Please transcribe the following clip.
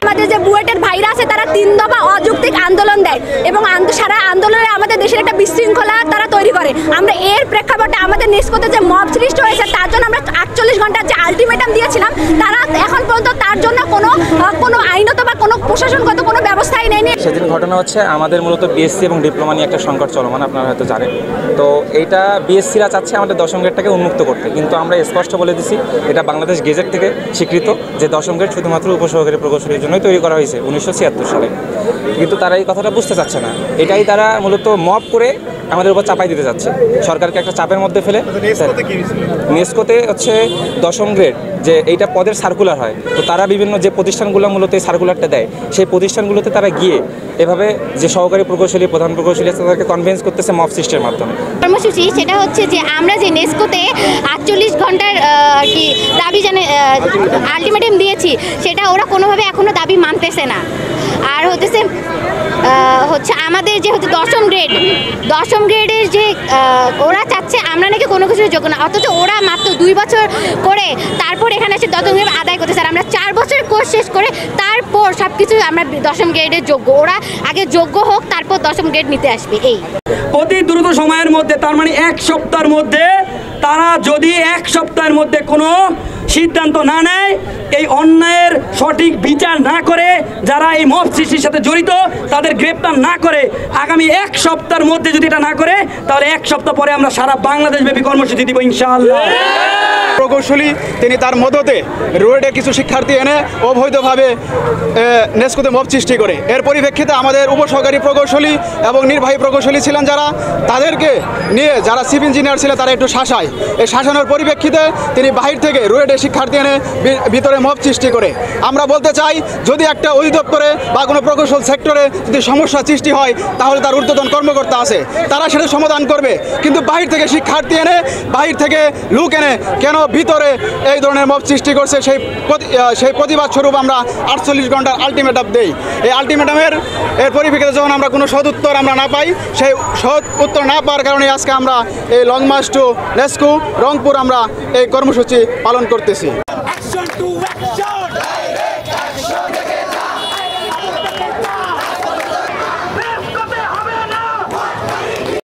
আমাদের যে বুয়েটের ভাইরা আছে তারা 3 দফা অযৌক্তিক আন্দোলন দেয় এবং সারা আন্দোলনে আমাদের দেশের একটা বিশৃঙ্খলা তারা তৈরি করে। আমরা এর প্রেক্ষাপটে আমাদের নিষ্কোতে যে মব সৃষ্টি হয়েছে তার জন্য আমরা 48 ঘন্টার যে আলটিমেটাম দিয়েছিলাম, তারা এখন পর্যন্ত তার জন্য কোনো আইনত বা কোনো প্রশাসনগত কোনো ব্যবস্থাই নেয়নি। সেদিন ঘটনা হচ্ছে আমাদের মূলত বিএসসি এবং ডিপ্লোমা নিয়ে একটা সংকট চলমান, আপনারা হয়তো জানেন। তো এইটা বিএসসিরা চাচ্ছে আমাদের দশম গ্রেডটাকে উন্মুক্ত করতে, কিন্তু আমরা স্পষ্ট বলে দিছি এটা বাংলাদেশ গেজেট থেকে স্বীকৃত যে দশম গ্রেড শুধুমাত্র উপসহকারী প্রকৌশলীর জন্যই তৈরি করা হয়েছে 1976 সালে। কিন্তু তারা এই কথাটা বুঝতে চাচ্ছে না, এটাই তারা মূলত মব করে আমাদের উপর চাপাই দিতে যাচ্ছে, সরকারকে একটা চাপের মধ্যে ফেলে। নেসকোতে হচ্ছে দশম গ্রেড যে এইটা পদের সার্কুলার হয়, তো তারা বিভিন্ন যে প্রতিষ্ঠানগুলো মূলত এই সার্কুলারটা দেয় সেই প্রতিষ্ঠানগুলোতে তারা গিয়ে এভাবে যে সহকারী প্রকৌশলী প্রধান প্রকৌশলী তাদেরকে কনভিন্স করতেছে মব সিস্টেমের মাধ্যমে। কর্মসূচি সেটা হচ্ছে যে আমরা যে নেসকোতে 48 ঘন্টার আর কি দাবি আলটিমেটাম দিয়েছি, সেটা ওরা কোনোভাবে এখনো দাবি মানতেছে না। আর হচ্ছে আমাদের যে হচ্ছে দশম গ্রেডের যে ওরা চাচ্ছে আমরা নাকি কোনো কিছুর যোগ্য না, অথচ ওরা মাত্র 2 বছর করে তারপর এখানে এসে দশম গ্রেড আদায় করতে স্যার। আমরা 4 বছর কোর্স শেষ করে তারপর সব কিছু আমরা দশম গ্রেডের যোগ্য, ওরা আগে যোগ্য হোক তারপর দশম গ্রেড নিতে আসবে। এই অতি দ্রুত সময়ের মধ্যে, তার মানে 1 সপ্তাহের মধ্যে, তারা যদি 1 সপ্তাহের মধ্যে কোনো সিদ্ধান্ত না নেয়, এই অন্যায়ের সঠিক বিচার না করে, যারা এই মব সৃষ্টির সাথে জড়িত তাদের গ্রেপ্তার না করে, আগামী 1 সপ্তাহের মধ্যে যদি এটা না করে, তাহলে 1 সপ্তাহ পরে আমরা সারা বাংলাদেশব্যাপী কর্মসূচি দিব ইনশাআল্লাহ। প্রকৌশলী তিনি তার মদতে রুয়েটের কিছু শিক্ষার্থী এনে অবৈধভাবে নেসকোতে মব সৃষ্টি করে। এর পরিপ্রেক্ষিতে আমাদের উপসহকারী প্রকৌশলী এবং নির্বাহী প্রকৌশলী ছিলেন যারা, তাদেরকে নিয়ে যারা চিফ ইঞ্জিনিয়ার ছিলেন তারা একটু শাসায়। এই শাসানোর পরিপ্রেক্ষিতে তিনি বাহির থেকে রুয়েটের শিক্ষার্থী এনে ভিতরে মব সৃষ্টি করে। আমরা বলতে চাই, যদি একটা অধিদপ্তরে বা কোনো প্রকৌশল সেক্টরে যদি সমস্যা সৃষ্টি হয়, তাহলে তার ঊর্ধ্বতন কর্মকর্তা আছে, তারা সেটা সমাধান করবে। কিন্তু বাহির থেকে শিক্ষার্থী এনে, বাহির থেকে লোক এনে কেন ভিতরে এই ধরনের মব সৃষ্টি করছে, সেই প্রতিবাদ স্বরূপ আমরা 48 ঘন্টার আলটিমেটাম দেই। এই আলটিমেটামের পরিপ্রেক্ষিতে যখন আমরা কোনো সদ উত্তর আমরা না পাই, সেই সদ উত্তর না পাওয়ার কারণে আজকে আমরা এই long march to NESCO Rangpur আমরা এই কর্মসূচি পালন করতেছি।